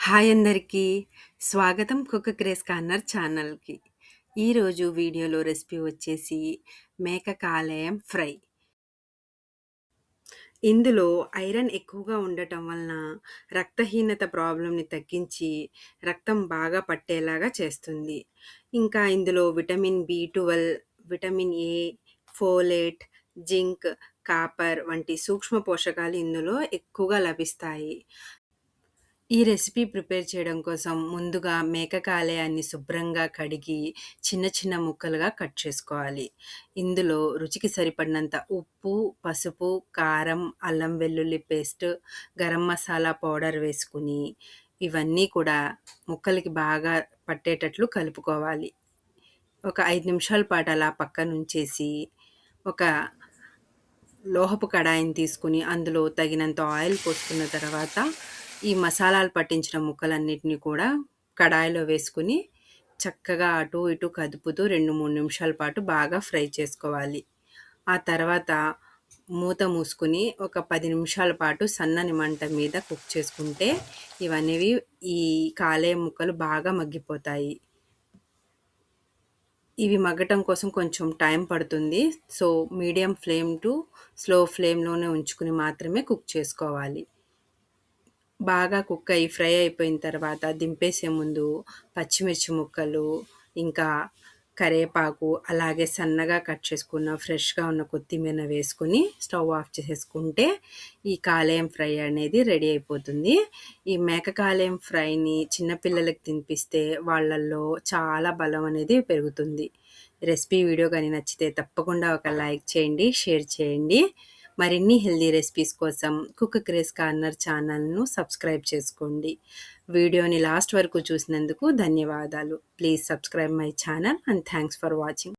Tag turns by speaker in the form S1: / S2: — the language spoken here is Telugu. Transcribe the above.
S1: హాయ్ అందరికీ! స్వాగతం కుక్ క్రేజ్ కార్నర్ ఛానల్‌కి. ఈరోజు వీడియోలో రెసిపీ వచ్చేసి మేక కాలేయం ఫ్రై. ఇందులో ఐరన్ ఎక్కువగా ఉండటం వలన రక్తహీనత ప్రాబ్లమ్‌ని తగ్గించి రక్తం బాగా పట్టేలాగా చేస్తుంది. ఇంకా ఇందులో vitamin B12, vitamin A, folate, zinc, copper వంటి సూక్ష్మ పోషకాలు ఇందులో ఎక్కువగా లభిస్తాయి. ఈ రెసిపీ ప్రిపేర్ చేయడం కోసం ముందుగా మేక కాలేయాన్ని శుభ్రంగా కడిగి చిన్న చిన్న ముక్కలుగా కట్ చేసుకోవాలి. ఇందులో రుచికి సరిపడినంత ఉప్పు, పసుపు, కారం, అల్లం వెల్లుల్లి పేస్ట్, గరం మసాలా పౌడర్ వేసుకుని ఇవన్నీ కూడా ముక్కలకి బాగా పట్టేటట్లు కలుపుకోవాలి. ఒక 5 నిమిషాల పాటు అలా పక్కనుంచేసి ఒక లోహపు కడాయిని తీసుకుని అందులో తగినంత ఆయిల్ పోసుకున్న తర్వాత ఈ మసాలాలు పట్టించిన ముక్కలన్నిటిని కూడా కడాయిలో వేసుకుని చక్కగా అటు ఇటు కదుపుతూ 2-3 నిమిషాల పాటు బాగా ఫ్రై చేసుకోవాలి. ఆ తర్వాత మూత మూసుకుని ఒక 10 నిమిషాల పాటు సన్నని మంట మీద కుక్ చేసుకుంటే ఇవనేవి ఈ కాలేయం ముక్కలు బాగా మగ్గిపోతాయి. ఇవి మగ్గటం కోసం కొంచెం టైం పడుతుంది. So, medium flame to slow ఫ్లేమ్‌లోనే ఉంచుకుని మాత్రమే కుక్ చేసుకోవాలి. బాగా కుక్ అయ్యి ఫ్రై అయిపోయిన తర్వాత దింపేసే ముందు పచ్చిమిర్చి ముక్కలు, ఇంకా కరివేపాకు, అలాగే సన్నగా కట్ చేసుకున్న ఫ్రెష్‌గా ఉన్న కొత్తిమీర వేసుకొని స్టవ్ ఆఫ్ చేసేసుకుంటే ఈ కాలేయం ఫ్రై అనేది రెడీ అయిపోతుంది. ఈ మేక కాలేయం ఫ్రైని చిన్న పిల్లలకి తినిపిస్తే వాళ్ళల్లో చాలా బలం అనేది పెరుగుతుంది. రెసిపీ వీడియో గాని నచ్చితే తప్పకుండా ఒక లైక్ చేయండి, షేర్ చేయండి. మరిన్ని హెల్తీ రెసిపీస్ కోసం కుక్ క్రేజ్ కార్నర్ ఛానల్‌ను సబ్స్క్రైబ్ చేసుకోండి. వీడియోని లాస్ట్ వరకు చూసినందుకు ధన్యవాదాలు. Please subscribe my channel and thanks for watching.